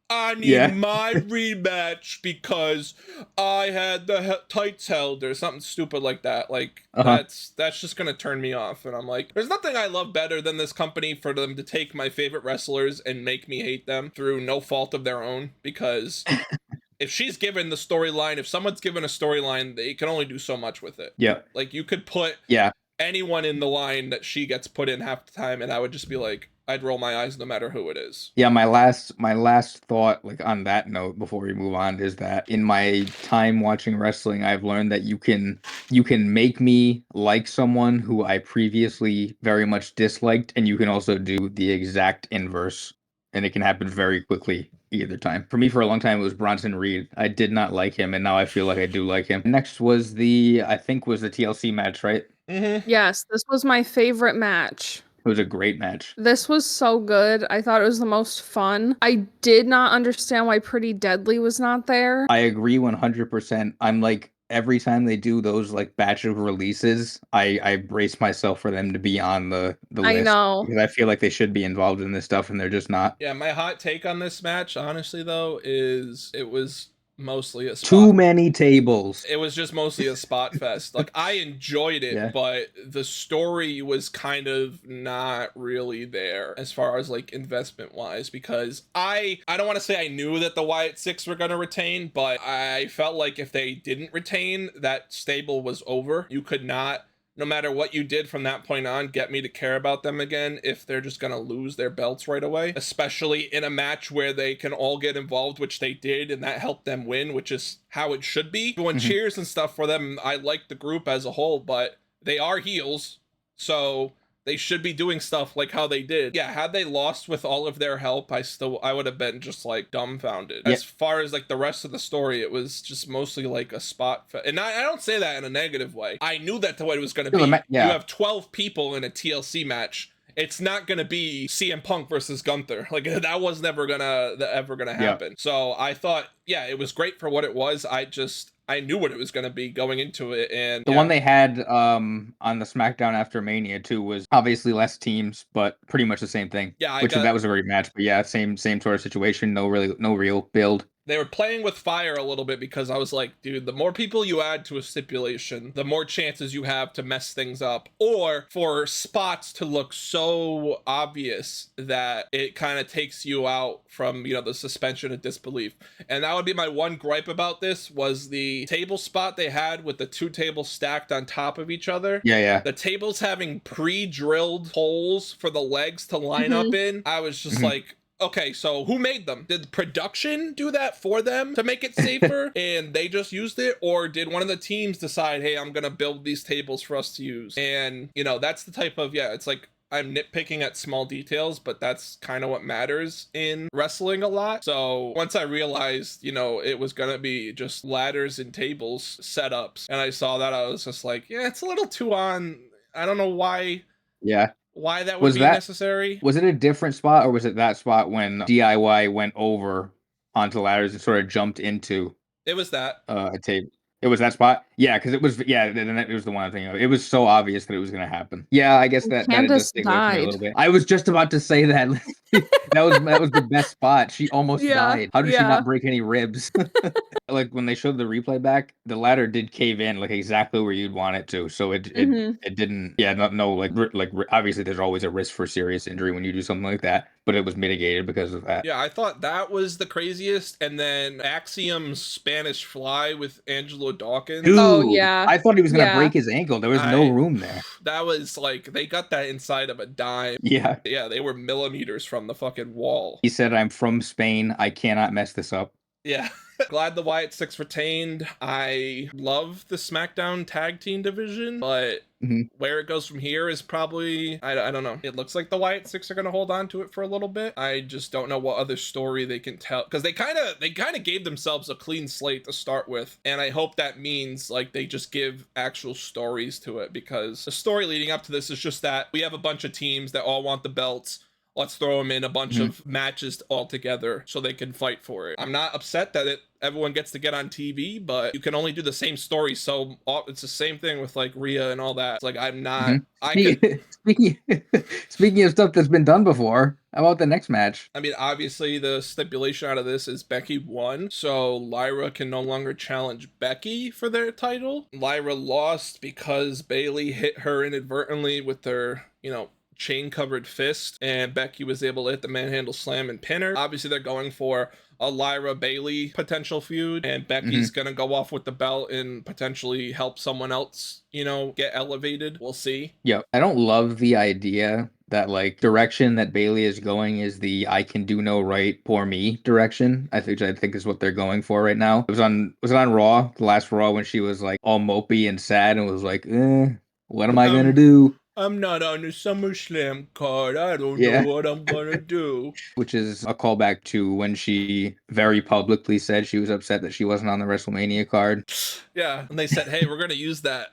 Speaker 3: I need my rematch because I had the tights held, or something stupid like that. Like, that's just gonna turn me off. And I'm like, there's nothing I love better than this company for them to take my favorite wrestlers and make me hate them through no fault of their own. Because if she's given the storyline, if someone's given a storyline, they can only do so much with it.
Speaker 1: Yeah.
Speaker 3: Like, you could put anyone in the line that she gets put in half the time, and I would just be like, I'd roll my eyes no matter who it is.
Speaker 1: Yeah, my last thought, like on that note, before we move on, is that in my time watching wrestling, I've learned that you can make me like someone who I previously very much disliked, and you can also do the exact inverse, and it can happen very quickly either time. For me, for a long time, it was Bronson Reed. I did not like him, and now I feel like I do like him. Next was the TLC match, right?
Speaker 2: Yes, this was my favorite match.
Speaker 1: It was a great match.
Speaker 2: This was so good. I thought it was the most fun. I did not understand why Pretty Deadly was not there.
Speaker 1: I agree 100%. I'm like, every time they do those like batch of releases, I brace myself for them to be on the list.
Speaker 2: I know.
Speaker 1: Because I feel like they should be involved in this stuff and they're just not.
Speaker 3: Yeah, my hot take on this match, honestly, though, is it was mostly a spot.
Speaker 1: Too many tables.
Speaker 3: It was just mostly a spot fest. Like, I enjoyed it, but the story was kind of not really there as far as like investment wise, because I don't want to say I knew that the Wyatt Six were going to retain, but I felt like if they didn't retain, that stable was over. You could not, no matter what you did from that point on, get me to care about them again if they're just going to lose their belts right away, especially in a match where they can all get involved, which they did, and that helped them win, which is how it should be. Everyone cheers and stuff for them. I like the group as a whole, but they are heels, so they should be doing stuff like how they did. Yeah, had they lost with all of their help, I would have been just like dumbfounded. As far as like the rest of the story, it was just mostly like a spot. And I don't say that in a negative way. I knew that's what it was going to be. You have 12 people in a TLC match. It's not going to be CM Punk versus Gunther. Like, that was never ever gonna happen. So I thought, yeah, it was great for what it was. I knew what it was going to be going into it. And
Speaker 1: the one they had on the SmackDown after Mania too was obviously less teams, but pretty much the same thing. Yeah, that was a great match. But yeah, same sort of situation. No real build.
Speaker 3: They were playing with fire a little bit, because I was like, dude, the more people you add to a stipulation, the more chances you have to mess things up, or for spots to look so obvious that it kind of takes you out from, the suspension of disbelief. And that would be my one gripe about this, was the table spot they had with the two tables stacked on top of each other.
Speaker 1: Yeah.
Speaker 3: The tables having pre-drilled holes for the legs to line up in. I was just like, okay, so who made them? Did production do that for them to make it safer and they just used it? Or did one of the teams decide, hey, I'm going to build these tables for us to use? And, that's the type of, it's like, I'm nitpicking at small details, but that's kind of what matters in wrestling a lot. So once I realized, it was going to be just ladders and tables setups, and I saw that, I was just like, yeah, it's a little too on. I don't know why.
Speaker 1: Yeah.
Speaker 3: Why that would be necessary.
Speaker 1: Was it a different spot, or was it that spot when DIY went over onto ladders and sort of jumped into?
Speaker 3: It was that.
Speaker 1: A table. It was that spot? Yeah, because it was, yeah, then it was the one thing. It was so obvious that it was going to happen. Yeah, I guess
Speaker 2: And
Speaker 1: that it does
Speaker 2: Candace
Speaker 1: take away from it a
Speaker 2: died.
Speaker 1: little bit. I was just about to say that. That was the best spot. She almost
Speaker 2: Yeah,
Speaker 1: died. How did she
Speaker 2: yeah.
Speaker 1: not break any ribs? Like when they showed the replay back, the ladder did cave in like exactly where you'd want it to. So
Speaker 2: Mhm.
Speaker 1: it didn't. Yeah, no obviously there's always a risk for serious injury when you do something like that, but it was mitigated because of that.
Speaker 3: Yeah, I thought that was the craziest. And then Axiom's Spanish Fly with Angelo Dawkins.
Speaker 2: Oh,
Speaker 1: Dude,
Speaker 2: yeah.
Speaker 1: I thought he was gonna
Speaker 2: Yeah.
Speaker 1: break his ankle. There was no room there.
Speaker 3: That was like, they got that inside of a dime.
Speaker 1: Yeah.
Speaker 3: Yeah, they were millimeters from the fucking wall.
Speaker 1: He said, "I'm from Spain. I cannot mess this up."
Speaker 3: Yeah. Glad the Wyatt Six retained. I love the SmackDown tag team division, but
Speaker 1: Mhm.
Speaker 3: where it goes from here is probably, I don't know. It looks like the Wyatt Six are going to hold on to it for a little bit. I just don't know what other story they can tell, because they kind of gave themselves a clean slate to start with, and I hope that means like they just give actual stories to it, because the story leading up to this is just that we have a bunch of teams that all want the belts. Let's throw them in a bunch of matches all together so they can fight for it. I'm not upset that everyone gets to get on TV, but you can only do the same story. So it's the same thing with like Rhea and all that. It's like, I'm not, I could,
Speaker 1: Speaking of stuff that's been done before, how about the next match?
Speaker 3: I mean, obviously the stipulation out of this is Becky won, so Lyra can no longer challenge Becky for their title. Lyra lost because Bayley hit her inadvertently with their, chain covered fist, and Becky was able to hit the manhandle slam and pin her. Obviously they're going for a Lyra Bayley potential feud, and Becky's gonna go off with the belt and potentially help someone else, get elevated. We'll see.
Speaker 1: Yeah, I don't love the idea that like direction that Bailey is going is the I can do no right, poor me direction. I think is what they're going for right now. Was it on Raw, the last Raw, when she was like all mopey and sad and was like, what am I gonna do?
Speaker 3: I'm not on the SummerSlam card. I don't
Speaker 1: Yeah.
Speaker 3: know what I'm gonna do.
Speaker 1: Which is a callback to when she very publicly said she was upset that she wasn't on the WrestleMania card.
Speaker 3: Yeah, and they said, "Hey, we're gonna use that."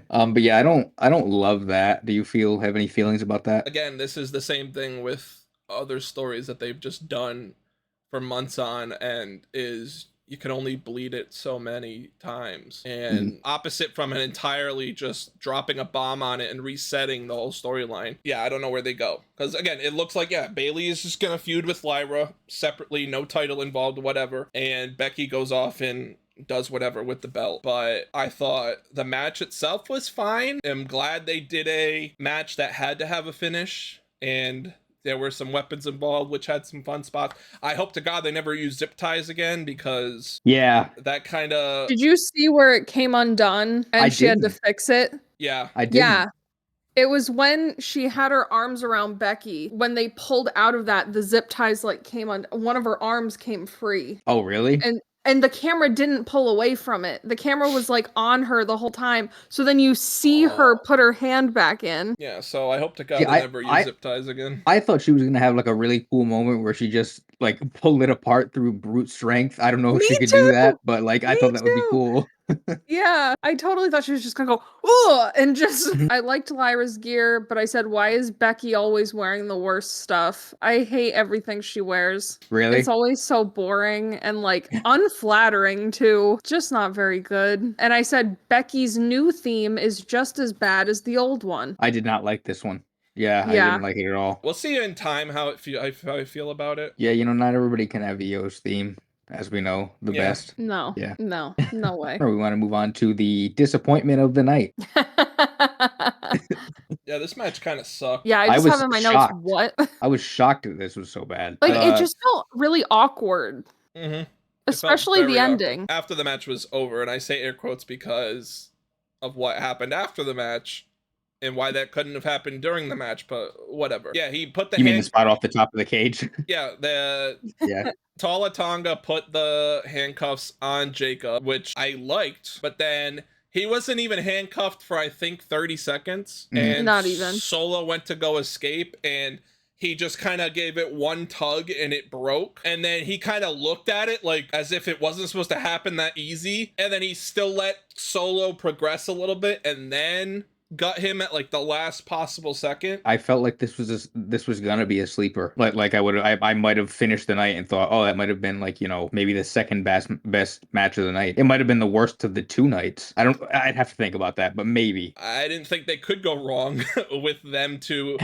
Speaker 1: But yeah, I don't love that. Do you have any feelings about that?
Speaker 3: Again, this is the same thing with other stories that they've just done for months on, and is you can only bleed it so many times. And opposite from an entirely just dropping a bomb on it and resetting the whole storyline. Yeah, I don't know where they go. Because again, it looks like, Bayley is just gonna feud with Lyra separately, no title involved, whatever. And Becky goes off and does whatever with the belt. But I thought the match itself was fine. I'm glad they did a match that had to have a finish, and there were some weapons involved, which had some fun spots. I hope to God they never use zip ties again, because that kind of...
Speaker 2: Did you see where it came undone and she had to fix it?
Speaker 3: Yeah.
Speaker 1: I didn't.
Speaker 2: Yeah. It was when she had her arms around Becky. When they pulled out of that, the zip ties like came on. One of her arms came free.
Speaker 1: Oh, really?
Speaker 2: And the camera didn't pull away from it. The camera was like on her the whole time. So then you see her put her hand back in.
Speaker 3: Yeah, so I hope to God they never use zip ties again.
Speaker 1: I thought she was gonna have like a really cool moment where she just like pulled it apart through brute strength. I don't know if she could do that, but like I thought that would be cool.
Speaker 2: Yeah, I totally thought she was just gonna go, oh, and just, I liked Lyra's gear, but I said, why is Becky always wearing the worst stuff? I hate everything she wears.
Speaker 1: Really?
Speaker 2: It's always so boring and like unflattering too. Just not very good. And I said, Becky's new theme is just as bad as the old one.
Speaker 1: I did not like this one. Yeah, I didn't like it at all.
Speaker 3: We'll see in time how I feel about it.
Speaker 1: Yeah, not everybody can have EO's theme, as we know, the best.
Speaker 2: No.
Speaker 1: Yeah.
Speaker 2: No way.
Speaker 1: We want to move on to the disappointment of the night.
Speaker 3: Yeah, this match kind of sucked.
Speaker 2: Yeah, I just have in my notes, what?
Speaker 1: I was shocked that this was so bad.
Speaker 2: Like, it just felt really awkward. Especially the ending.
Speaker 3: After the match was over, and I say air quotes because of what happened after the match, and why that couldn't have happened during the match, but whatever. Yeah, he put the
Speaker 1: You mean the spot off the top of the cage?
Speaker 3: Yeah,
Speaker 1: yeah.
Speaker 3: Tala Tonga put the handcuffs on Jacob, which I liked, but then he wasn't even handcuffed for, I think, 30 seconds. And
Speaker 2: not even.
Speaker 3: Solo went to go escape, and he just kind of gave it one tug and it broke. And then he kind of looked at it like as if it wasn't supposed to happen that easy. And then he still let Solo progress a little bit, and then got him at like the last possible second.
Speaker 1: I felt like this was gonna be a sleeper. Like I might have finished the night and thought, oh, that might have been like, maybe the second best match of the night. It might have been the worst of the two nights. I'd have to think about that, but maybe.
Speaker 3: I didn't think they could go wrong with them two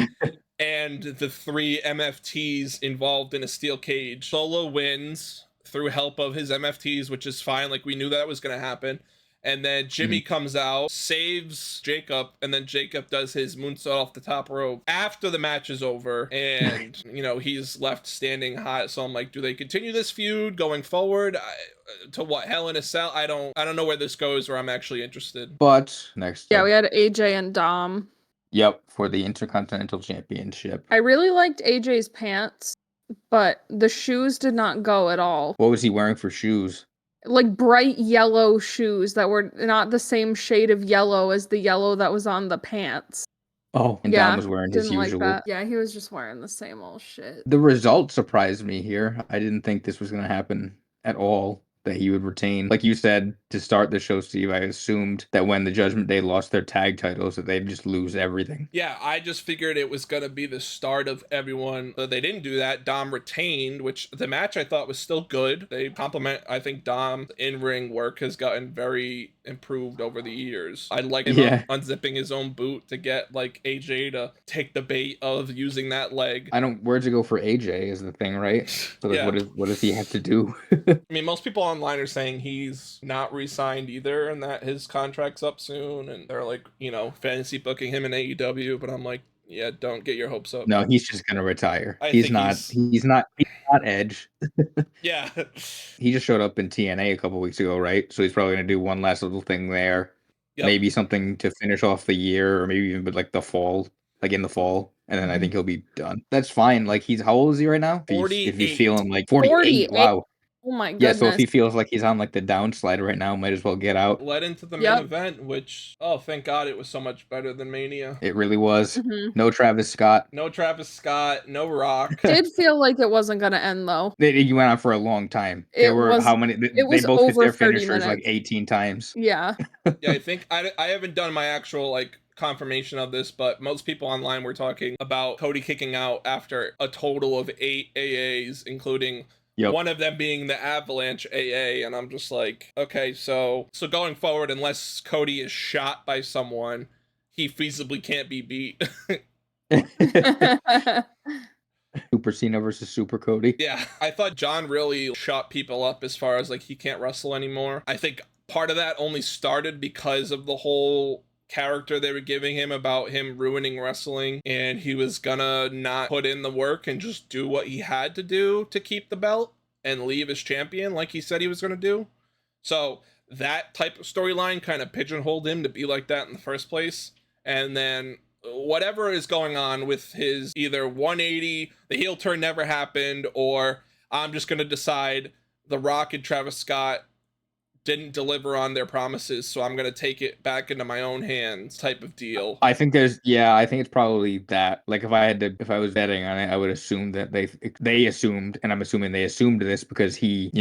Speaker 3: and the three MFTs involved in a steel cage. Solo wins through help of his MFTs, which is fine. Like, we knew that was going to happen. And then Jimmy comes out, saves Jacob, and then Jacob does his moonsault off the top rope after the match is over. And, he's left standing hot. So I'm like, do they continue this feud going forward? To what, Hell in a Cell? I don't know where this goes, or I'm actually interested.
Speaker 1: But next
Speaker 2: Yeah,
Speaker 1: up,
Speaker 2: we had AJ and Dom.
Speaker 1: yep, for the Intercontinental Championship.
Speaker 2: I really liked AJ's pants, but the shoes did not go at all.
Speaker 1: What was he wearing for shoes?
Speaker 2: Like bright yellow shoes that were not the same shade of yellow as the yellow that was on the pants.
Speaker 1: Oh, and
Speaker 2: Yeah,
Speaker 1: Dom was wearing his
Speaker 2: didn't like
Speaker 1: usual.
Speaker 2: that. Yeah, he was just wearing the same old shit.
Speaker 1: The result surprised me here. I didn't think this was going to happen at all, that he would retain. Like you said, to start the show, Steve, I assumed that when the Judgment Day lost their tag titles, that they'd just lose everything.
Speaker 3: Yeah, I just figured it was going to be the start of everyone. They didn't do that. Dom retained, which the match I thought was still good. They compliment, I think Dom in-ring work has gotten very improved over the years. I like him unzipping his own boot to get like AJ to take the bait of using that leg.
Speaker 1: Where'd you go for AJ is the thing, right? So like,
Speaker 3: Yeah.
Speaker 1: what does he have to do?
Speaker 3: I mean, most people online are saying he's not re-signed either and that his contract's up soon, and they're like, fantasy booking him in AEW, but I'm like, yeah, don't get your hopes up.
Speaker 1: No, he's just gonna retire.
Speaker 3: I
Speaker 1: He's
Speaker 3: think
Speaker 1: not Edge.
Speaker 3: Yeah.
Speaker 1: He just showed up in TNA a couple weeks ago, right? So he's probably gonna do one last little thing there.
Speaker 3: Yep.
Speaker 1: Maybe something to finish off the year, or maybe even with like the fall, like in the fall, and then I think he'll be done. That's fine. Like, how old is he right now? If he's feeling like 48, wow.
Speaker 2: Oh my goodness.
Speaker 1: Yeah, so if he feels like he's on like the downslide right now, might as well get out.
Speaker 3: Led into the main event, which, oh, thank God it was so much better than Mania.
Speaker 1: It really was. No Travis Scott.
Speaker 3: No Travis Scott, no Rock.
Speaker 2: Did feel like it wasn't going to end though.
Speaker 1: You went on for a long time. There were how many? They both hit their finishers like 18 times.
Speaker 2: Yeah.
Speaker 3: Yeah, I think I haven't done my actual like confirmation of this, but most people online were talking about Cody kicking out after a total of 8 AAs, including one of them being the Avalanche AA, and I'm just like, okay, so going forward, unless Cody is shot by someone, he feasibly can't be beat.
Speaker 1: Super Cena versus Super Cody.
Speaker 3: Yeah, I thought John really shot people up as far as like he can't wrestle anymore. I think part of that only started because of the whole character they were giving him about him ruining wrestling, and he was gonna not put in the work and just do what he had to do to keep the belt and leave as champion like he said he was gonna do. So that type of storyline kind of pigeonholed him to be like that in the first place. And then whatever is going on with his either 180, the heel turn never happened, or I'm just gonna decide The Rock and Travis Scott didn't deliver on their promises, so I'm going to take it back into my own hands type of deal.
Speaker 1: I think I think it's probably that. Like, if I was betting on it, I would assume that they assumed, and I'm assuming they assumed this because he,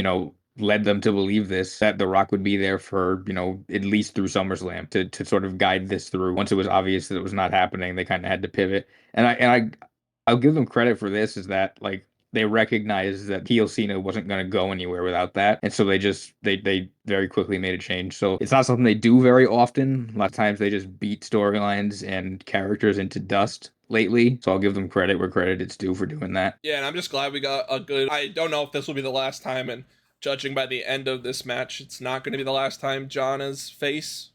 Speaker 1: led them to believe this, that The Rock would be there for, at least through SummerSlam to sort of guide this through. Once it was obvious that it was not happening, they kind of had to pivot. And I'll give them credit for this, is that, like, they recognized that heel Cena wasn't going to go anywhere without that. And so they very quickly made a change. So it's not something they do very often. A lot of times they just beat storylines and characters into dust lately. So I'll give them credit where credit is due for doing that.
Speaker 3: Yeah, and I'm just glad we got a good... I don't know if this will be the last time, and judging by the end of this match, it's not going to be the last time John is face.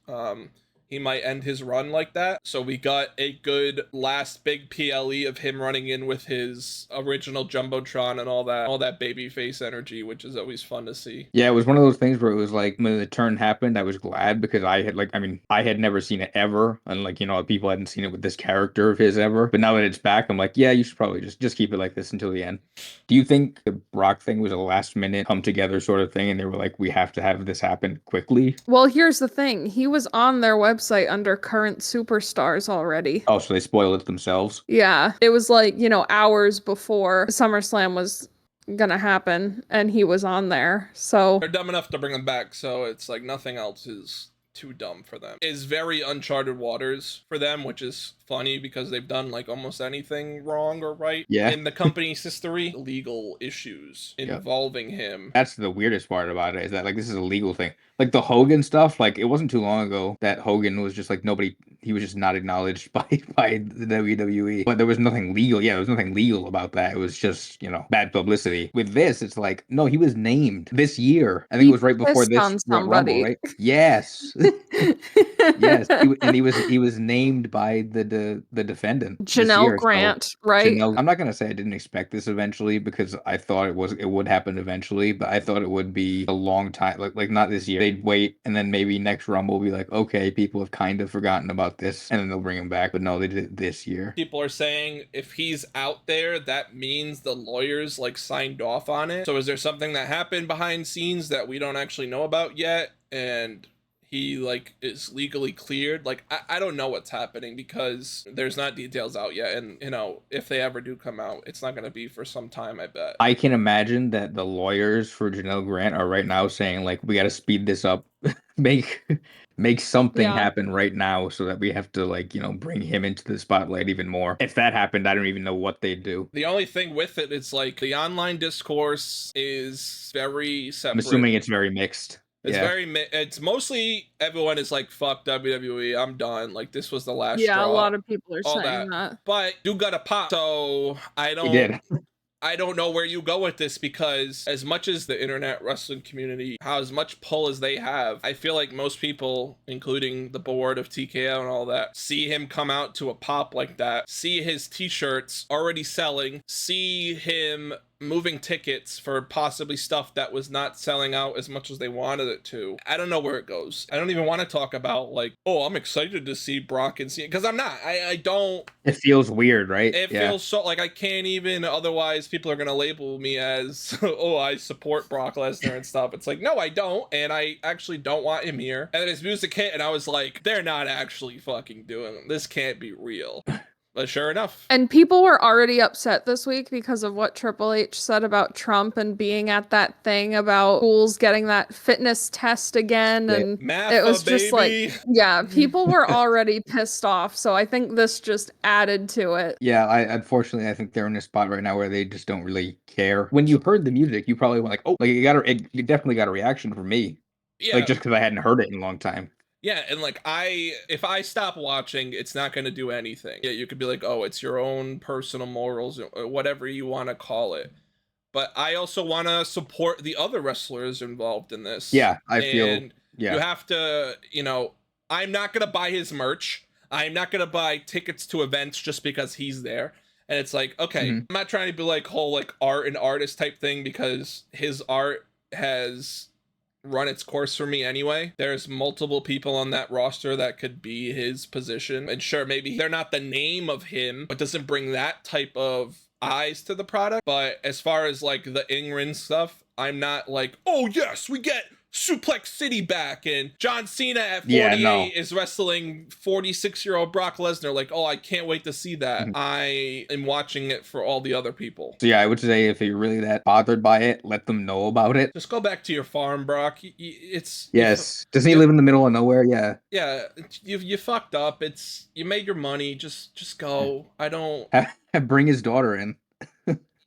Speaker 3: He might end his run like that. So we got a good last big PLE of him running in with his original Jumbotron and all that baby face energy, which is always fun to see.
Speaker 1: Yeah, it was one of those things where it was like, when the turn happened, I was glad, because I had never seen it ever. And like, people hadn't seen it with this character of his ever. But now that it's back, I'm like, yeah, you should probably just keep it like this until the end. Do you think the Brock thing was a last minute come together sort of thing, and they were like, we have to have this happen quickly?
Speaker 2: Well, here's the thing. He was on their website under current superstars already.
Speaker 1: Oh, so they spoiled it themselves?
Speaker 2: Yeah. It was like, hours before SummerSlam was gonna happen, and he was on there. So
Speaker 3: they're dumb enough to bring him back, so it's like nothing else is too dumb for them. Is very uncharted waters for them, which is funny because they've done like almost anything wrong or right in the company's history. Legal issues involving him.
Speaker 1: That's the weirdest part about it, is that like this is a legal thing. Like the Hogan stuff, like it wasn't too long ago that Hogan was just like nobody, he was just not acknowledged by the WWE. But there was nothing legal. Yeah, there was nothing legal about that. It was just, bad publicity. With this, it's like, no, he was named this year. I think it was right before this Royal Rumble, right? Yes. Yes, he was named by the defendant this
Speaker 2: Janelle
Speaker 1: year.
Speaker 2: Grant,
Speaker 1: So
Speaker 2: right?
Speaker 1: Janelle, I'm not gonna say I didn't expect this eventually, because I thought it would happen eventually, but I thought it would be a long time, like not this year. They'd wait, and then maybe next Rumble be like, okay, people have kind of forgotten about this, and then they'll bring him back. But no, they did it this year.
Speaker 3: People are saying if he's out there, that means the lawyers like signed off on it. So is there something that happened behind scenes that we don't actually know about yet? And he like is legally cleared? Like I don't know what's happening because there's not details out yet, and if they ever do come out, it's not going to be for some time, I bet.
Speaker 1: I can imagine that the lawyers for Janelle Grant are right now saying like, we got to speed this up, make something happen right now, so that we have to like bring him into the spotlight even more. If that happened, I don't even know what they'd do.
Speaker 3: The only thing with it is like the online discourse is very separate.
Speaker 1: I'm assuming it's very mixed.
Speaker 3: It's it's mostly everyone is like, fuck WWE, I'm done. Like this was the last straw.
Speaker 2: Yeah, a lot of people are saying that.
Speaker 3: But you got a pop, so I don't know where you go with this, because as much as the internet wrestling community, how as much pull as they have, I feel like most people, including the board of TKO and all that, see him come out to a pop like that, see his t-shirts already selling, see him moving tickets for possibly stuff that was not selling out as much as they wanted it to. I don't know where it goes. I don't even want to talk about like, oh, I'm excited to see Brock and Cena, because I'm not. I don't.
Speaker 1: It feels weird, right?
Speaker 3: It feels so like I can't even, otherwise people are going to label me as, oh, I support Brock Lesnar and stuff. It's like, no, I don't. And I actually don't want him here. And then his music hit and I was like, they're not actually fucking doing it. This can't be real. But sure enough.
Speaker 2: And people were already upset this week because of what Triple H said about Trump and being at that thing about schools getting that fitness test again. And it was just like, yeah, people were already pissed off. So I think this just added to it.
Speaker 1: Yeah, unfortunately, I think they're in a spot right now where they just don't really care. When you heard the music, you probably went like, oh, like you definitely got a reaction from me. Yeah. Like just because I hadn't heard it in a long time.
Speaker 3: Yeah, and like if I stop watching, it's not going to do anything. Yeah, you could be like, oh, it's your own personal morals or whatever you want to call it. But I also want to support the other wrestlers involved in this.
Speaker 1: Yeah, I feel
Speaker 3: you have to, I'm not going to buy his merch. I'm not going to buy tickets to events just because he's there. And it's like, okay, I'm not trying to be like whole like art and artist type thing, because his art has run its course for me anyway. There's multiple people on that roster that could be his position, and sure, maybe they're not the name of him, but doesn't bring that type of eyes to the product. But as far as like the in-ring stuff, I'm not like, oh yes, we get Suplex City back, and John Cena at 48 is wrestling 46-year-old Brock Lesnar. Like, oh, I can't wait to see that. I am watching it for all the other people.
Speaker 1: So yeah, I would say if you're really that bothered by it, let them know about it.
Speaker 3: Just go back to your farm, Brock.
Speaker 1: Doesn't he live in the middle of nowhere? Yeah.
Speaker 3: You fucked up. You made your money. Just go. I don't
Speaker 1: bring his daughter in.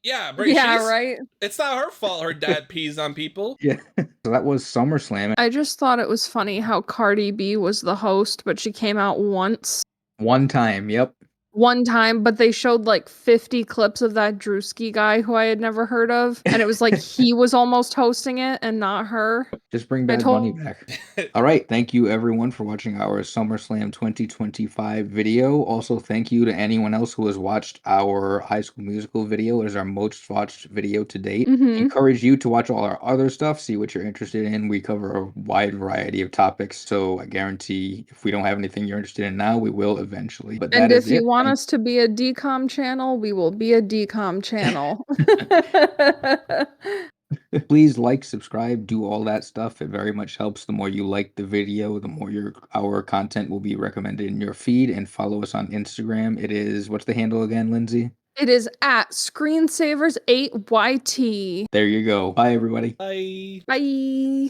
Speaker 3: Yeah,
Speaker 2: right.
Speaker 3: It's not her fault her dad pees on people.
Speaker 1: Yeah. So that was SummerSlam.
Speaker 2: I just thought it was funny how Cardi B was the host, but she came out once.
Speaker 1: One time, yep.
Speaker 2: One time, but they showed like 50 clips of that Drewski guy who I had never heard of, and it was like he was almost hosting it and not her.
Speaker 1: Just bring Bad Bunny back. All right, thank you everyone for watching our SummerSlam 2025 video. Also, thank you to anyone else who has watched our High School Musical video. It is our most watched video to date. Encourage you to watch all our other stuff, see what you're interested in. We cover a wide variety of topics, so I guarantee if we don't have anything you're interested in now, we will eventually. But that is it.
Speaker 2: If you want us to be a DCOM channel, we will be a DCOM channel.
Speaker 1: Please like, subscribe, do all that stuff. It very much helps. The more you like the video, the more our content will be recommended in your feed. And follow us on Instagram. It is, what's the handle again, Lindsay?
Speaker 2: It is at Screensavers8YT.
Speaker 1: There you go. Bye, everybody.
Speaker 3: Bye.
Speaker 2: Bye.